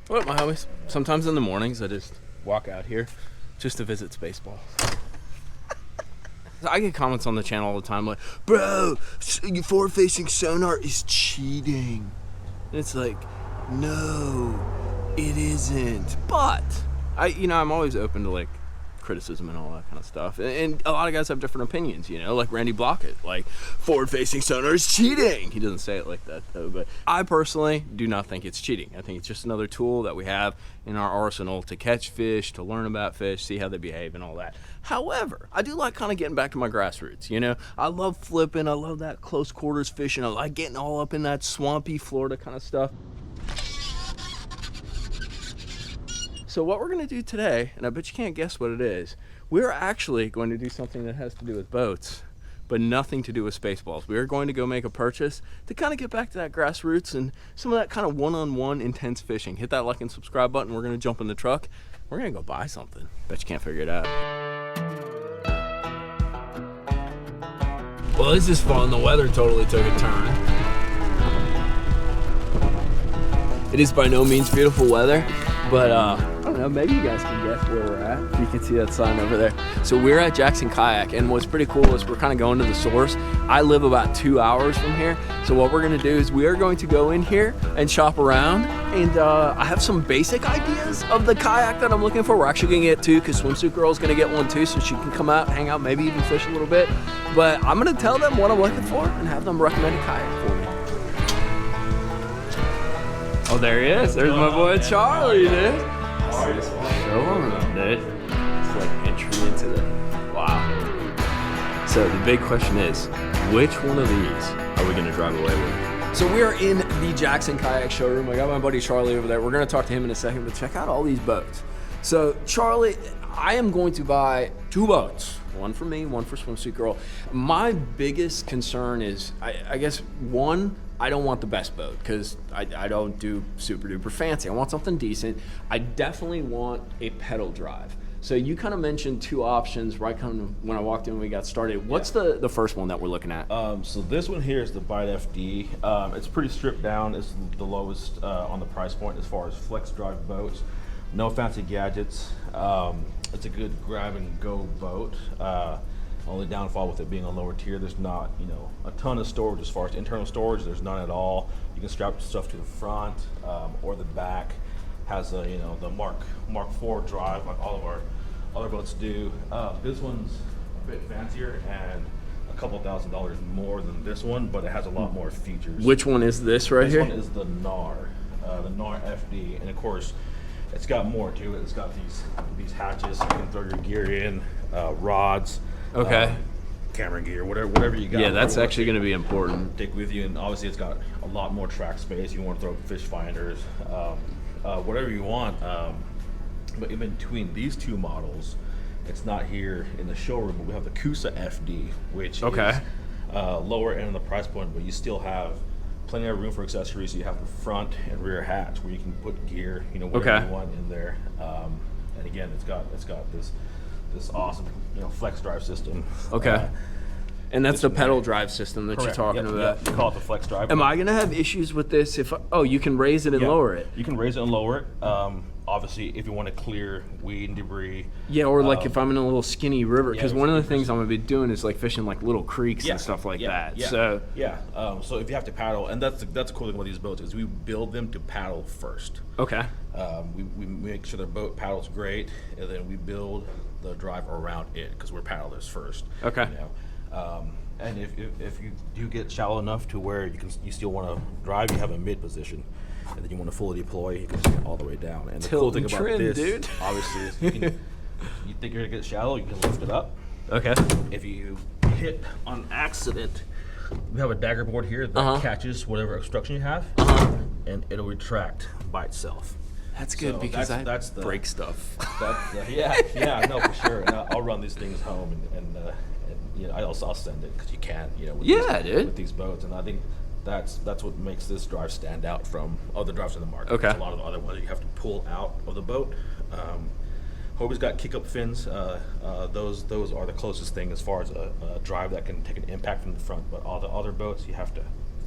What up, my homies? Sometimes in the mornings I just walk out here just to visit Spaceballs. I get comments on the channel all the time like, bro, your forward-facing sonar is cheating. And it's like, no, it isn't. But I'm always open to like criticism and all that kind of stuff. And a lot of guys have different opinions, like Randy Blaukat, like forward-facing sonar is cheating. He doesn't say it like that though, but I personally do not think it's cheating. I think it's just another tool that we have in our arsenal to catch fish, to learn about fish, see how they behave and all that. However, I do like kind of getting back to my grassroots, I love flipping, I love that close quarters fishing, I like getting all up in that swampy Florida kind of stuff. So what we're gonna do today, and I bet you can't guess what it is, we're actually going to do something that has to do with boats, but nothing to do with Spaceballs. We are going to go make a purchase to kind of get back to that grassroots and some of that kind of one-on-one intense fishing. Hit that like and subscribe button. We're gonna jump in the truck. We're gonna go buy something. Bet you can't figure it out. Well, this is fun. The weather totally took a turn. It is by no means beautiful weather, but I don't know, maybe you guys can guess where we're at. You can see that sign over there. So we're at Jackson Kayak, and what's pretty cool is we're kind of going to the source. I live about 2 hours from here, so what we're gonna do is we are going to go in here and shop around, and I have some basic ideas of the kayak that I'm looking for. We're actually gonna get two, because Swimsuit Girl's gonna get one too, so she can come out, hang out, maybe even fish a little bit. But I'm gonna tell them what I'm looking for and have them recommend a kayak for me. Oh, there he is. There's my boy Charlie, dude. Show him, dude. It's like entry into the... Wow. So the big question is, which one of these are we going to drive away with? So we are in the Jackson Kayak showroom. I got my buddy Charlie over there. We're going to talk to him in a second, but check out all these boats. So Charlie, I am going to buy two boats. One for me, one for Swimsuit Girl. My biggest concern is, I guess, one, I don't want the best boat because I don't do super duper fancy. I want something decent. I definitely want a pedal drive. So you kind of mentioned two options right kind of when I walked in when we got started. What's the first one that we're looking at? So this one here is the Bite FD. It's pretty stripped down. It's the lowest on the price point as far as flex drive boats. No fancy gadgets. It's a good grab and go boat. Only downfall with it being a lower tier, there's not, a ton of storage as far as internal storage. There's none at all. You can strap stuff to the front or the back. Has a, the Mark IV drive like all of our other boats do. This one's a bit fancier and a couple $1,000s more than this one, but it has a lot more features. Which one is this right here? This one is the NAR FD, and of course, it's got more to it. It's got these hatches. You can throw your gear in, rods. Okay. Camera gear, whatever you got. Yeah, that's actually going to be important. Take with you, and obviously it's got a lot more track space. You want to throw fish finders, whatever you want. But in between these two models, it's not here in the showroom, but we have the Coosa FD, which is lower end of the price point, but you still have plenty of room for accessories. You have the front and rear hatch where you can put gear, whatever you want in there. And again, it's got this awesome, flex drive system. Okay. And that's the pedal drive system that Correct. you're talking about. Yep. We call it the flex drive. Am I going to have issues with this if, you can raise it and lower it? You can raise it and lower it. Obviously, if you want to clear weed and debris. Yeah, or like if I'm in a little skinny river, because one of the things I'm going to be doing is like fishing like little creeks and stuff like that. Yeah. So So if you have to paddle, and that's a cool thing about these boats is we build them to paddle first. Okay. We make sure the boat paddles great, and then we build the drive around it because we're paddlers first. Okay. And if you do get shallow enough to where you still want to drive, you have a mid position, and then you want to fully deploy, you can take it all the way down. And the cool thing about this, dude, obviously, is you think you're gonna get shallow, you can lift it up. Okay. If you hit on accident, we have a dagger board here that catches whatever obstruction you have, and it'll retract by itself. That's good because that's the break stuff. No, for sure. And I'll run these things home and I'll send it because you can, with these boats. And I think that's what makes this drive stand out from other drives in the market. Okay. A lot of the other ones you have to pull out of the boat. Hobie's got kick-up fins. Those are the closest thing as far as a drive that can take an impact from the front. But all the other boats, you have to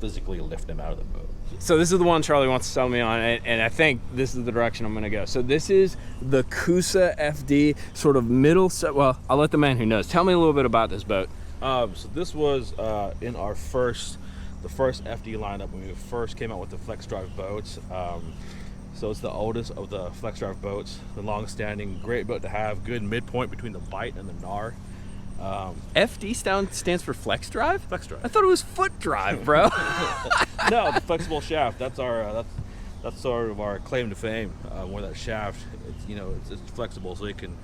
physically lift them out of the boat. So this is the one Charlie wants to sell me on, and I think this is the direction I'm going to go. So this is the Coosa FD, sort of middle set. Well, I'll let the man who knows. Tell me a little bit about this boat. So this was in our the first FD lineup when we first came out with the flex drive boats. So it's the oldest of the flex drive boats, the long-standing, great boat to have, good midpoint between the bight and the gnar. FD stands for flex drive? Flex drive. I thought it was foot drive, bro. No, the flexible shaft. That's our that's sort of our claim to fame. Where that shaft, it's flexible, so it can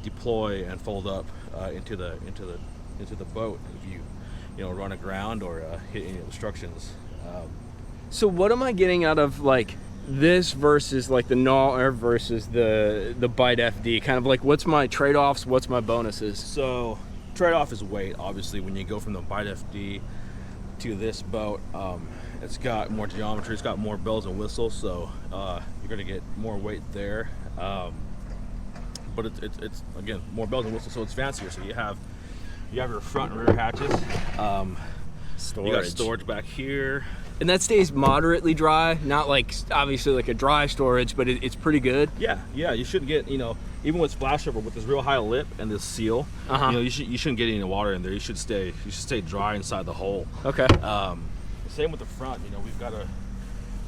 deploy and fold up into the boat if you run aground or hit any obstructions. So what am I getting out of like this versus like the gnar versus the bight FD? Kind of like, what's my trade-offs? What's my bonuses? So trade-off is weight. Obviously, when you go from the bight FD to this boat, it's got more geometry, it's got more bells and whistles, so you're going to get more weight there. But it's again more bells and whistles, so it's fancier. So you have your front and rear hatches. Storage. You got storage back here. And that stays moderately dry, not like obviously like a dry storage, but it's pretty good. Yeah, you should get, even with splash over with this real high lip and this seal, you shouldn't get any water in there. You should stay dry inside the hole. Okay. Same with the front. We've got a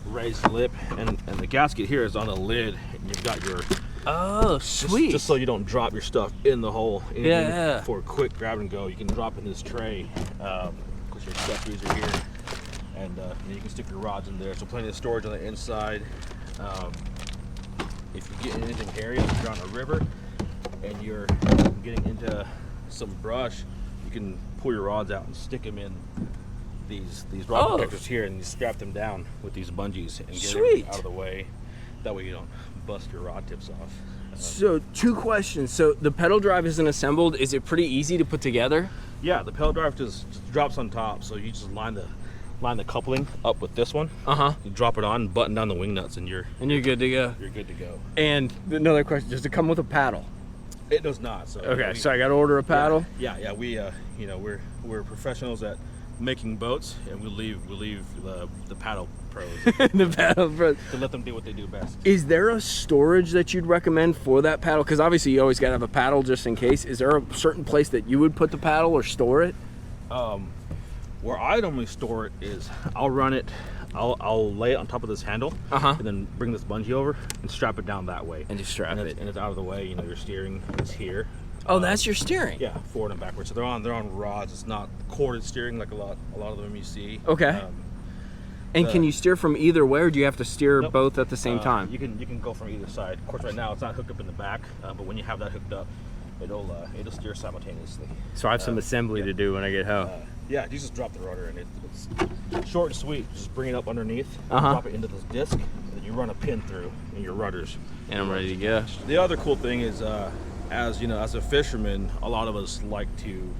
raised lip, and the gasket here is on a lid, and you've got your sweet. Just so you don't drop your stuff in the hole. Yeah. For a quick grab and go, you can drop in this tray because your accessories are here. And you can stick your rods in there, so plenty of storage on the inside. If you get anything hairy, if you're on a river and you're getting into some brush, you can pull your rods out and stick them in these rod protectors here, and you strap them down with these bungees and get everything out of the way. That way you don't bust your rod tips off. So 2 questions. So the pedal drive isn't assembled. Is it pretty easy to put together? Yeah, the pedal drive just drops on top, so you just line the coupling up with this one. You drop it on, button down the wing nuts, and you're good to go. You're good to go. And another question: does it come with a paddle? It does not. So okay, so I got to order a paddle. Yeah. We we're professionals at making boats, and we leave the paddle pros. The paddle pros to let them do what they do best. Is there a storage that you'd recommend for that paddle? Because obviously you always got to have a paddle just in case. Is there a certain place that you would put the paddle or store it? Where I normally store it is I'll lay it on top of this handle and then bring this bungee over and strap it down that way. And just strap it. And it's out of the way. Your steering is here. Oh, that's your steering. Yeah, forward and backwards. So they're on rods. It's not corded steering like a lot of them you see. Okay. And can you steer from either way, or do you have to steer both at the same time? You can go from either side. Of course, right now it's not hooked up in the back, but when you have that hooked up, it'll steer simultaneously. So I have some assembly to do when I get home. Yeah, you just drop the rudder, and it's short and sweet. Just bring it up underneath, drop it into this disc, and then you run a pin through in your rudders. And I'm ready to go. The other cool thing is, as a fisherman, a lot of us like to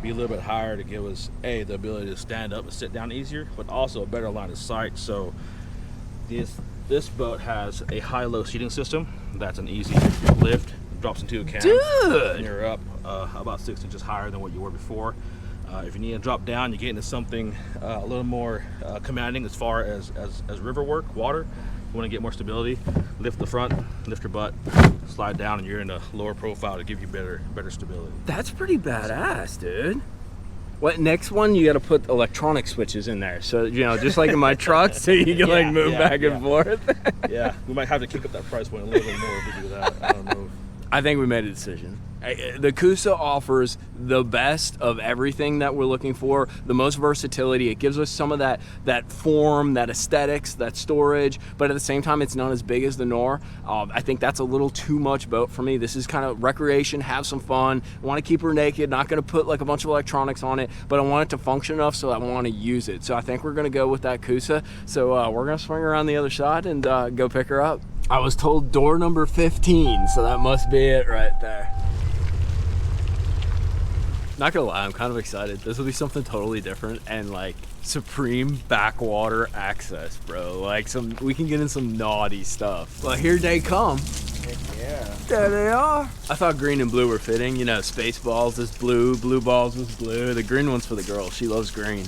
be a little bit higher to give us the ability to stand up and sit down easier, but also a better line of sight. So this boat has a high-low seating system. That's an easy lift. Drops into a cam. Dude! And you're up about 6 inches higher than what you were before. If you need to drop down, you get into something a little more commanding as far as river work, water. You want to get more stability, lift the front, lift your butt, slide down, and you're in a lower profile to give you better stability. That's pretty badass, dude. What next one? You got to put electronic switches in there, so just like in my truck, so you can move back and forth. Yeah, we might have to kick up that price point a little bit more if we do that. I don't know. I think we made a decision. The Coosa offers the best of everything that we're looking for, the most versatility. It gives us some of that form, that aesthetics, that storage, but at the same time, it's not as big as the gnar. I think that's a little too much boat for me. This is kind of recreation, have some fun. I want to keep her naked, not going to put like a bunch of electronics on it, but I want it to function enough so I want to use it. So I think we're going to go with that Coosa. So we're going to swing around the other side and go pick her up. I was told door number 15, so that must be it right there. Not gonna lie, I'm kind of excited. This will be something totally different and like supreme backwater access, bro. Like we can get in some naughty stuff. Well, here they come. Heck yeah. There they are. I thought green and blue were fitting. Spaceballs is blue, blue balls is blue. The green one's for the girl. She loves green.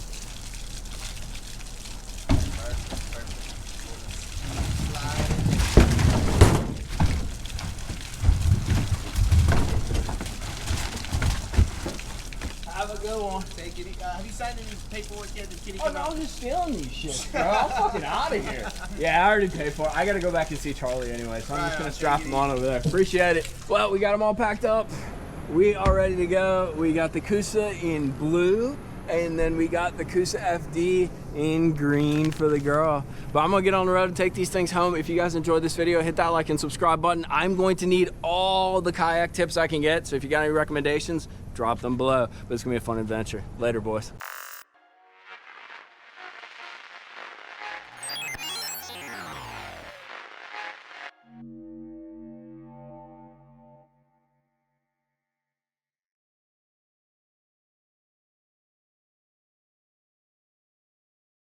Take it. Have you signed any paperwork yet? Did Kitty Oh, come no, out? I'm just stealing these shit, bro. I'm fucking out of here. Yeah, I already paid for it. I gotta go back and see Charlie anyway, so I'm just gonna strap them on over there. Appreciate it. Well, we got them all packed up. We are ready to go. We got the Coosa in blue, and then we got the Coosa FD in green for the girl. But I'm gonna get on the road and take these things home. If you guys enjoyed this video, hit that like and subscribe button. I'm going to need all the kayak tips I can get, so if you got any recommendations, drop them below. But it's gonna be a fun adventure. Later, boys.